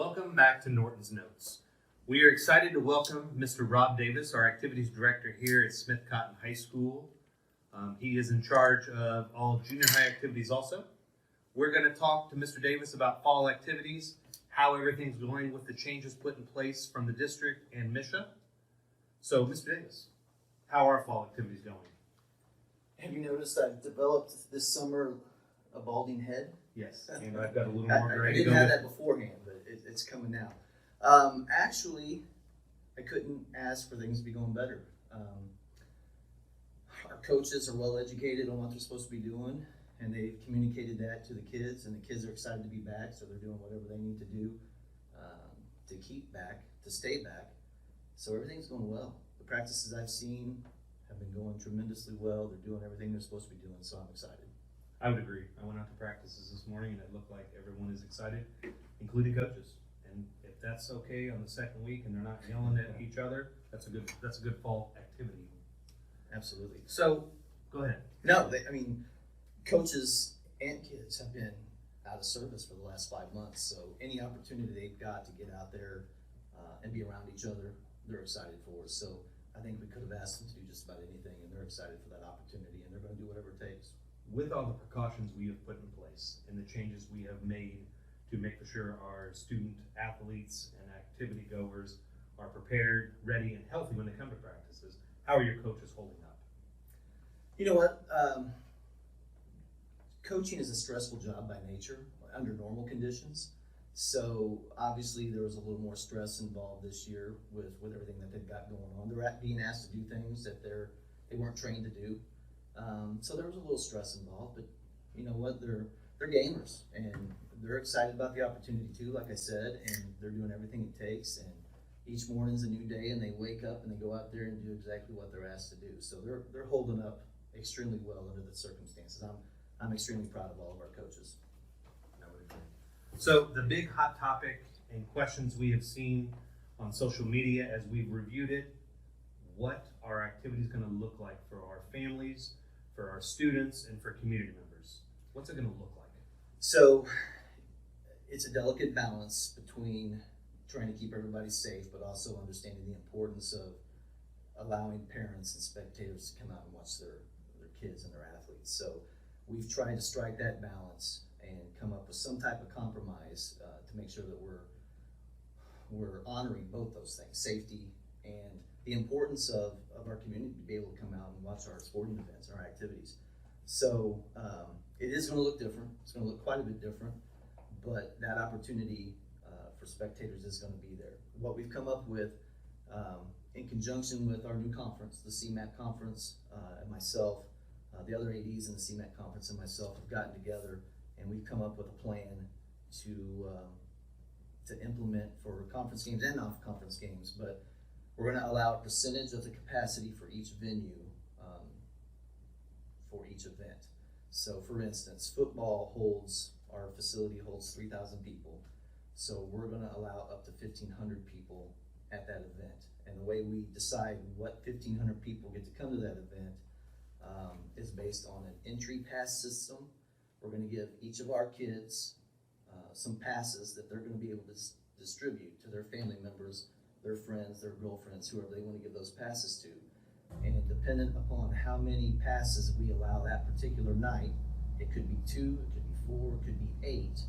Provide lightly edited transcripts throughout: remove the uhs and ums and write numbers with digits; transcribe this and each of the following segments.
Welcome back to Norton's Notes. We are excited to welcome Mr. Rob Davis, our activities director here at Smith Cotton High School. He is in charge of all junior high activities also. We're going to talk to Mr. Davis about fall activities, how everything's going with the changes put in place from the district and MISHA. So, Mr. Davis, how are fall activities going? Have you noticed I've developed this summer a balding head? Yes, and I've got a little more gray. I didn't have that beforehand, but it's coming now. Actually, I couldn't ask for things to be going better. Our coaches are well educated on what they're supposed to be doing, and they've communicated that to the kids, and the kids are excited to be back, so they're doing whatever they need to do to keep back, to stay back. So everything's going well. The practices I've seen have been going tremendously well. They're doing everything they're supposed to be doing, so I'm excited. I would agree. I went out to practices this morning, and it looked like everyone is excited, including coaches. And if that's okay on the second week, and they're not yelling at each other, that's a good fall activity. Absolutely. So, go ahead. No, coaches and kids have been out of service for the last 5 months. So any opportunity they've got to get out there and be around each other, they're excited for. So I think we could have asked them to do just about anything, and they're excited for that opportunity, and they're going to do whatever it takes. With all the precautions we have put in place and the changes we have made to make sure our student athletes and activity goers are prepared, ready, and healthy when they come to practices, how are your coaches holding up? You know what? Coaching is a stressful job by nature under normal conditions. So obviously there was a little more stress involved this year with everything that they've got going on. They're being asked to do things that they weren't trained to do. So there was a little stress involved, but you know what? They're gamers, and they're excited about the opportunity too, like I said, and they're doing everything it takes. And each morning's a new day, and they wake up and they go out there and do exactly what they're asked to do. So they're holding up extremely well under the circumstances. I'm extremely proud of all of our coaches. I would agree. So the big hot topic and questions we have seen on social media as we've reviewed it, what are activities going to look like for our families, for our students, and for community members? What's it going to look like? So it's a delicate balance between trying to keep everybody safe, but also understanding the importance of allowing parents and spectators to come out and watch their kids and their athletes. So we've tried to strike that balance and come up with some type of compromise to make sure that we're honoring both those things, safety and the importance of our community to be able to come out and watch our sporting events and our activities. So it is going to look different. It's going to look quite a bit different, but that opportunity for spectators is going to be there. What we've come up with in conjunction with our new conference, the CMAC Conference, and myself, the other ADs in the CMAC Conference and myself have gotten together, and we've come up with a plan to implement for conference games and non-conference games, but we're going to allow a percentage of the capacity for each venue for each event. So for instance, our facility holds 3,000 people. So we're going to allow up to 1,500 people at that event. And the way we decide what 1,500 people get to come to that event is based on an entry pass system. We're going to give each of our kids some passes that they're going to be able to distribute to their family members, their friends, their girlfriends, whoever they want to give those passes to. And dependent upon how many passes we allow that particular night, it could be 2, it could be 4, it could be 8,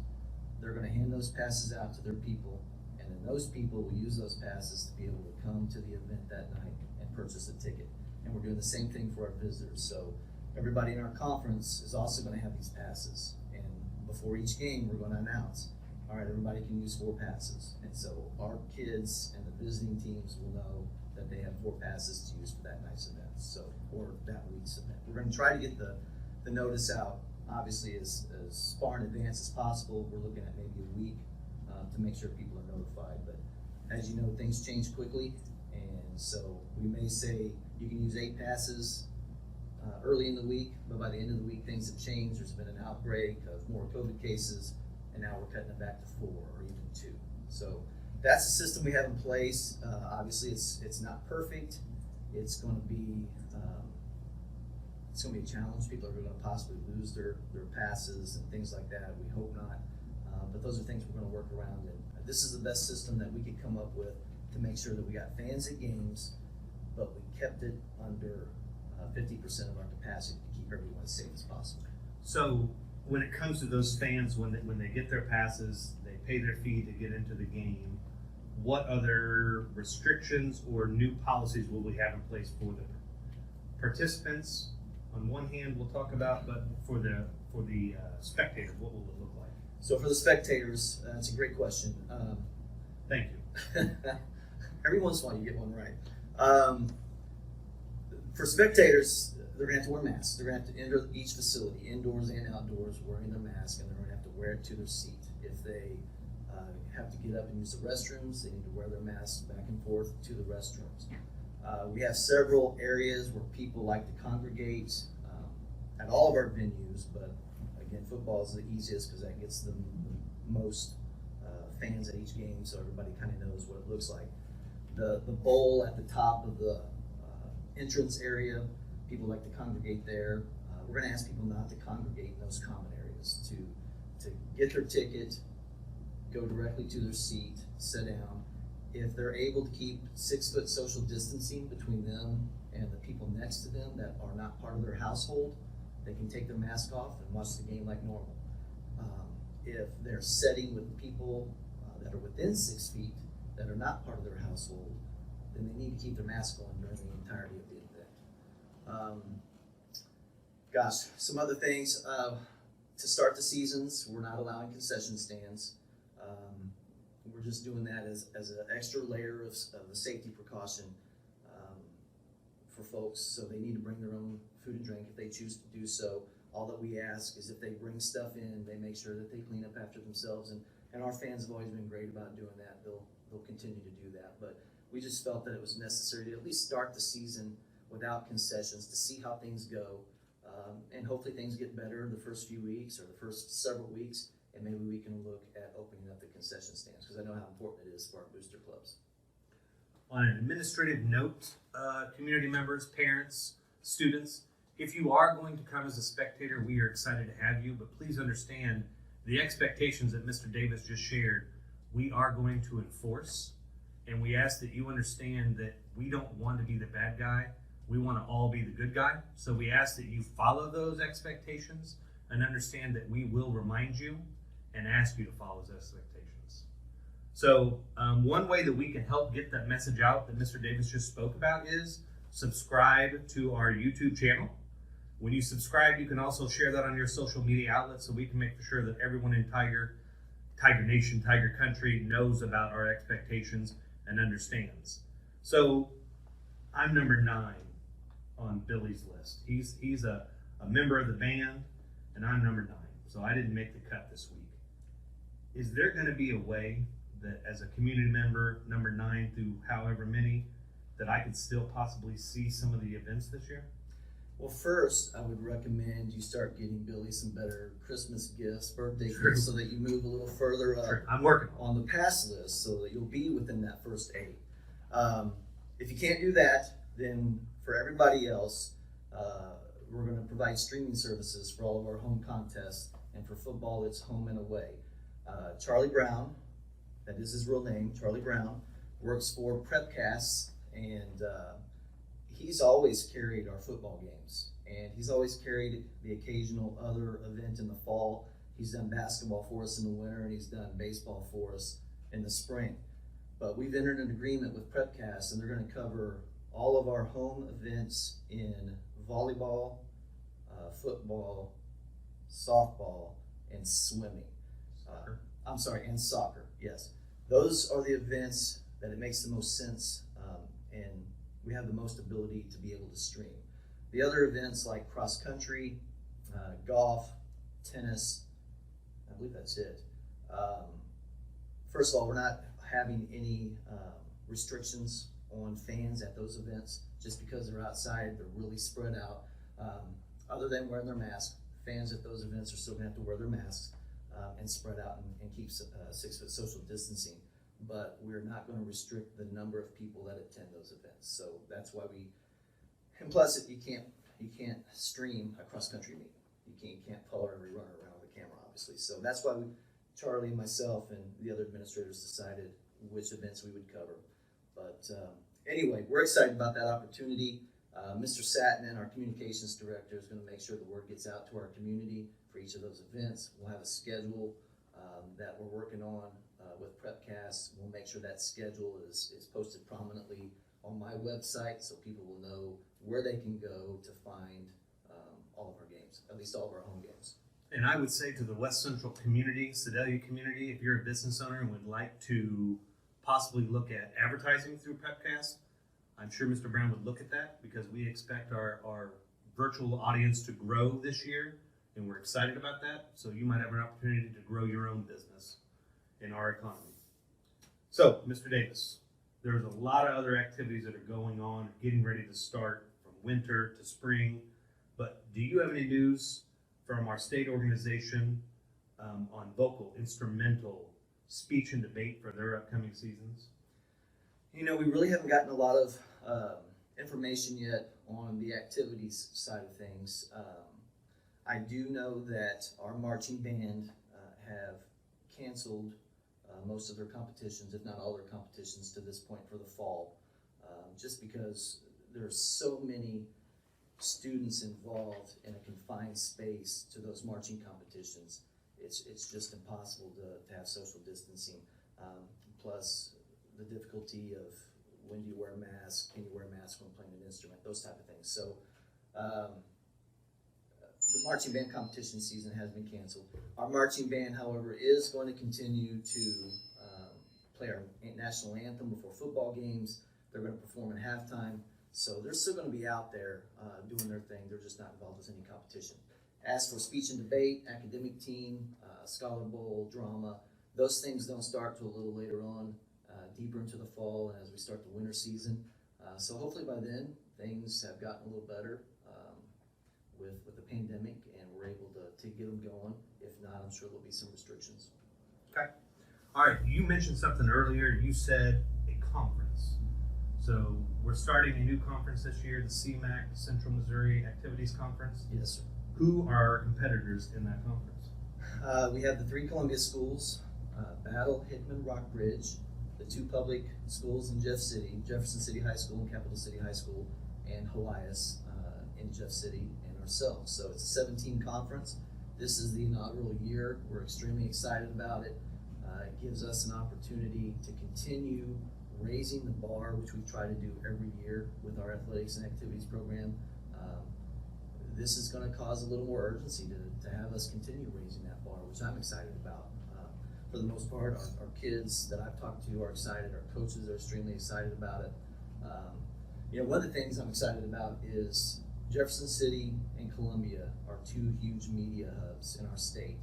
they're going to hand those passes out to their people, and then those people will use those passes to be able to come to the event that night and purchase a ticket. And we're doing the same thing for our visitors. So everybody in our conference is also going to have these passes. And before each game, we're going to announce, all right, everybody can use 4 passes. And so our kids and the visiting teams will know that they have 4 passes to use for that night's event, or that week's event. We're going to try to get the notice out, obviously, as far in advance as possible. We're looking at maybe a week to make sure people are notified. But as you know, things change quickly, and so we may say you can use 8 passes early in the week, but by the end of the week, things have changed. There's been an outbreak of more COVID cases, and now we're cutting it back to 4 or even 2. So that's the system we have in place. Obviously, it's not perfect. It's going to be a challenge. People are going to possibly lose their passes and things like that. We hope not, but those are things we're going to work around and this is the best system that we could come up with to make sure that we got fans at games, but we kept it under 50% of our capacity to keep everyone as safe as possible. So when it comes to those fans, when they get their passes, they pay their fee to get into the game, what other restrictions or new policies will we have in place for the participants? On one hand, we'll talk about, but for the spectators, what will it look like? So for the spectators, that's a great question. Thank you. Every once in a while you get one right. For spectators, they're going to have to wear masks. They're going to have to enter each facility, indoors and outdoors, wearing their mask, and they're going to have to wear it to their seat. If they have to get up and use the restrooms, they need to wear their masks back and forth to the restrooms. We have several areas where people like to congregate at all of our venues, but again, football is the easiest because that gets the most fans at each game, so everybody kind of knows what it looks like. The bowl at the top of the entrance area, people like to congregate there. We're going to ask people not to congregate in those common areas, to get their ticket, go directly to their seat, sit down. If they're able to keep 6-foot social distancing between them and the people next to them that are not part of their household, they can take their mask off and watch the game like normal. If they're sitting with people that are within 6 feet that are not part of their household, then they need to keep their mask on during the entirety of the event. Some other things. To start the seasons, we're not allowing concession stands. We're just doing that as an extra layer of a safety precaution for folks. So they need to bring their own food and drink if they choose to do so. All that we ask is if they bring stuff in, they make sure that they clean up after themselves. And our fans have always been great about doing that. They'll continue to do that. But we just felt that it was necessary to at least start the season without concessions to see how things go. And hopefully things get better the first few weeks or the first several weeks, and maybe we can look at opening up the concession stands because I know how important it is for our booster clubs. On an administrative note, community members, parents, students, if you are going to come as a spectator, we are excited to have you, but please understand the expectations that Mr. Davis just shared, we are going to enforce, and we ask that you understand that we don't want to be the bad guy. We want to all be the good guy. So we ask that you follow those expectations and understand that we will remind you and ask you to follow those expectations. So one way that we can help get that message out that Mr. Davis just spoke about is subscribe to our YouTube channel. When you subscribe, you can also share that on your social media outlets so we can make sure that everyone in Tiger Nation, Tiger Country knows about our expectations and understands. So I'm number 9 on Billy's list. He's a member of the band, and I'm number 9. So I didn't make the cut this week. Is there going to be a way that as a community member, number 9 through however many, that I could still possibly see some of the events this year? Well, first, I would recommend you start getting Billy some better Christmas gifts, birthday True. gifts, so that you move a little further up Sure. I'm working on the pass list so that you'll be within that first 8. If you can't do that, then for everybody else, we're going to provide streaming services for all of our home contests, and for football, it's home and away. Charlie Brown, that is his real name, Charlie Brown, works for Prepcasts, and he's always carried our football games, and he's always carried the occasional other event in the fall. He's done basketball for us in the winter, and he's done baseball for us in the spring. But we've entered an agreement with Prepcast, and they're going to cover all of our home events in volleyball, football, softball, and swimming. And soccer, yes. Those are the events that it makes the most sense, and we have the most ability to be able to stream. The other events like cross country, golf, tennis, I believe that's it. First of all, we're not having any restrictions on fans at those events. Just because they're outside, they're really spread out. Other than wearing their mask, fans at those events are still going to have to wear their masks and spread out and keep 6-foot social distancing. But we're not going to restrict the number of people that attend those events. So that's why and plus you can't stream a cross country meet. You can't follow every runner around with a camera, obviously. So that's why Charlie and myself and the other administrators decided which events we would cover. But anyway, we're excited about that opportunity. Mr. Satman, our communications director, is going to make sure the word gets out to our community for each of those events. We'll have a schedule that we're working on with PrepCast. We'll make sure that schedule is posted prominently on my website so people will know where they can go to find all of our games, at least all of our home games. And I would say to the West Central community, Sedalia community, if you're a business owner and would like to possibly look at advertising through PrepCast, I'm sure Mr. Brown would look at that because we expect our virtual audience to grow this year, and we're excited about that. So you might have an opportunity to grow your own business in our economy. So, Mr. Davis, there's a lot of other activities that are going on, getting ready to start from winter to spring. But do you have any news from our state organization on vocal, instrumental, speech, and debate for their upcoming seasons? You know, we really haven't gotten a lot of information yet on the activities side of things. I do know that our marching band have canceled most of their competitions, if not all their competitions, to this point for the fall, just because there's so many students involved in a confined space to those marching competitions. It's just impossible to have social distancing. Plus the difficulty of when do you wear a mask, can you wear a mask when playing an instrument, those type of things. So the marching band competition season has been canceled. Our marching band, however, is going to continue to play our national anthem before football games. They're going to perform at halftime. So they're still going to be out there doing their thing. They're just not involved with any competition. As for speech and debate, academic team, Scholar Bowl, drama, those things don't start till a little later on, deeper into the fall and as we start the winter season. So hopefully by then, things have gotten a little better with the pandemic and we're able to get them going. If not, I'm sure there'll be some restrictions. Okay. All right. You mentioned something earlier. You said a conference. So we're starting a new conference this year, the CMAC Central Missouri Activities Conference. Yes, sir. Who are our competitors in that conference? We have the 3 Columbia schools, Battle, Hickman, Rockbridge, the 2 public schools in Jeff City, Jefferson City High School and Capital City High School, and Helias in Jeff City, and ourselves. So it's a 17 conference. This is the inaugural year. We're extremely excited about it. It gives us an opportunity to continue raising the bar, which we try to do every year with our athletics and activities program. This is going to cause a little more urgency to have us continue raising that bar, which I'm excited about. For the most part, our kids that I've talked to are excited. Our coaches are extremely excited about it. One of the things I'm excited about is Jefferson City and Columbia are 2 huge media hubs in our state.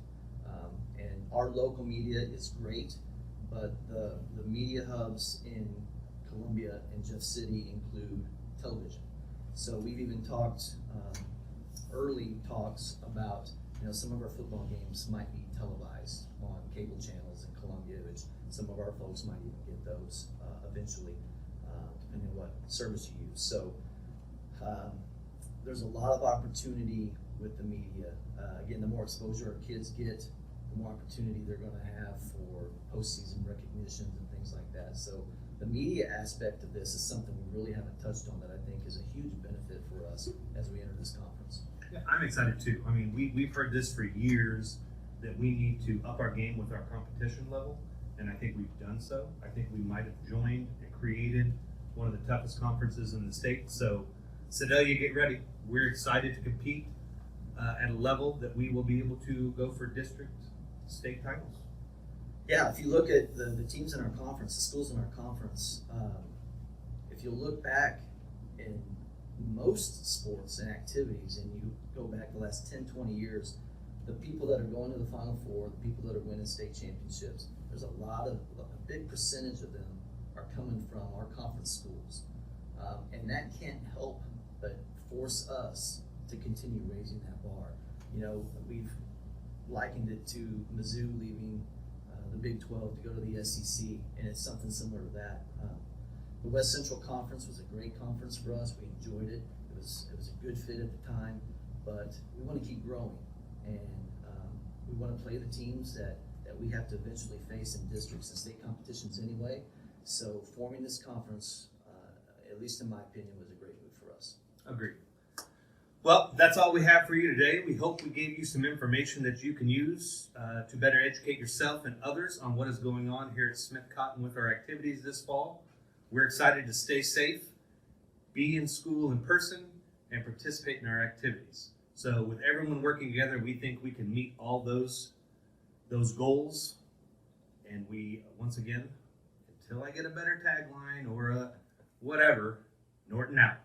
And our local media is great, but the media hubs in Columbia and Jeff City include television. So we've even talked, early talks about, some of our football games might be televised on cable channels in Columbia, which some of our folks might even get those eventually, depending on what service you use. So there's a lot of opportunity with the media. Again, the more exposure our kids get, the more opportunity they're going to have for postseason recognitions and things like that. So the media aspect of this is something we really haven't touched on that I think is a huge benefit for us as we enter this conference. Yeah, I'm excited too. I mean, we've heard this for years that we need to up our game with our competition level, and I think we've done so. I think we might have joined and created one of the toughest conferences in the state. So, Sedalia, get ready. We're excited to compete at a level that we will be able to go for district state titles. Yeah, if you look at the teams in our conference, the schools in our conference, if you look back in most sports and activities and you go back the last 10, 20 years, the people that are going to the Final Four, the people that are winning state championships, there's a big percentage of them are coming from our conference schools. And that can't help but force us to continue raising that bar. We've likened it to Mizzou leaving the Big 12 to go to the SEC, and it's something similar to that. The West Central Conference was a great conference for us. We enjoyed it. It was a good fit at the time, but we want to keep growing, and we want to play the teams that that we have to eventually face in districts and state competitions anyway. So forming this conference, at least in my opinion, was a great move for us. Agreed. Well, that's all we have for you today. We hope we gave you some information that you can use to better educate yourself and others on what is going on here at Smith Cotton with our activities this fall. We're excited to stay safe, be in school in person, and participate in our activities. So with everyone working together, we think we can meet all those goals. And we, once again, until I get a better tagline or a whatever, Norton out.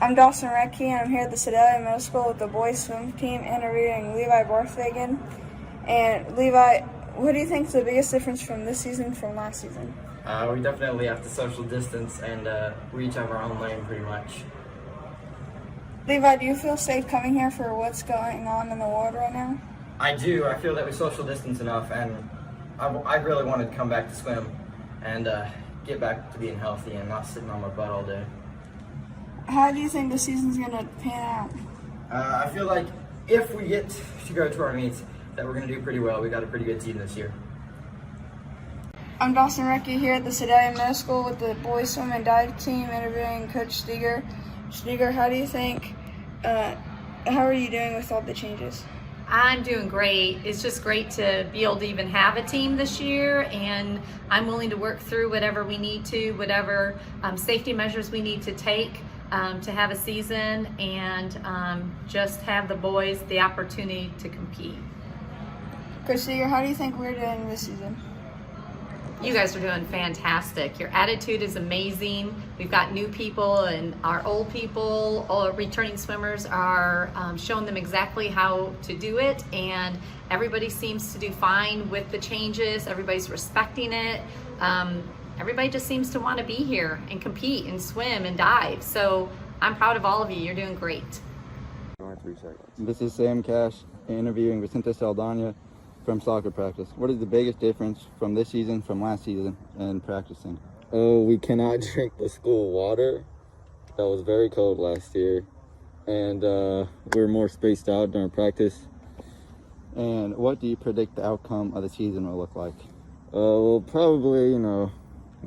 I'm Dawson Recky, and I'm here at the Sedalia Middle School with the boys swim team interviewing Levi Barthwagen. And Levi, what do you think is the biggest difference from this season from last season? We definitely have to social distance, and we each have our own lane pretty much. Levi, do you feel safe coming here for what's going on in the world right now? I do. I feel that we social distance enough, and I really wanted to come back to swim and get back to being healthy and not sitting on my butt all day. How do you think the season's going to pan out? I feel like if we get to go to our meets, that we're going to do pretty well. We got a pretty good team this year. I'm Dawson Recky here at the Sedalia Middle School with the boys swim and dive team interviewing Coach Steger. Steger, how do you think, how are you doing with all the changes? I'm doing great. It's just great to be able to even have a team this year, and I'm willing to work through whatever we need to, whatever safety measures we need to take to have a season and just have the boys the opportunity to compete. Coach Steger, how do you think we're doing this season? You guys are doing fantastic. Your attitude is amazing. We've got new people, and our old people, all our returning swimmers are showing them exactly how to do it, and everybody seems to do fine with the changes. Everybody's respecting it. Everybody just seems to want to be here and compete and swim and dive. So I'm proud of all of you. You're doing great. 3 seconds. This is Sam Cash interviewing Vicente Saldana from soccer practice. What is the biggest difference from this season from last season in practicing? Oh, we cannot drink the school water. That was very cold last year. And we were more spaced out during practice. And what do you predict the outcome of the season will look like? We'll probably,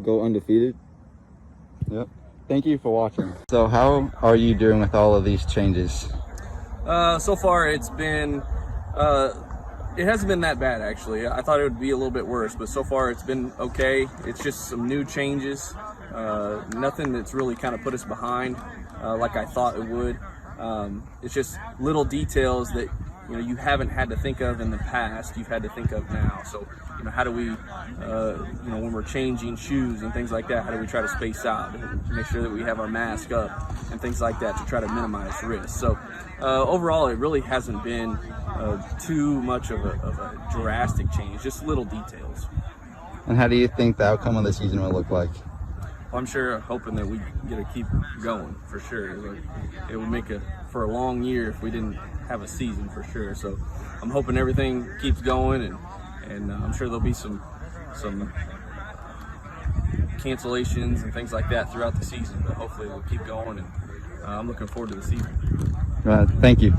go undefeated. Yep. Thank you for watching. So how are you doing with all of these changes? So far it's been, it hasn't been that bad actually. I thought it would be a little bit worse, but so far it's been okay. It's just some new changes, nothing that's really kind of put us behind like I thought it would. It's just little details that you haven't had to think of in the past, you've had to think of now. So how do we, when we're changing shoes and things like that, how do we try to space out, make sure that we have our mask up and things like that to try to minimize risk. So overall, it really hasn't been too much of a drastic change, just little details. And how do you think the outcome of the season will look like? Well, I'm sure hoping that we get to keep going for sure. It would make for a long year if we didn't have a season for sure. So I'm hoping everything keeps going, and I'm sure there'll be some cancellations and things like that throughout the season, but hopefully we'll keep going, and I'm looking forward to the season. Thank you.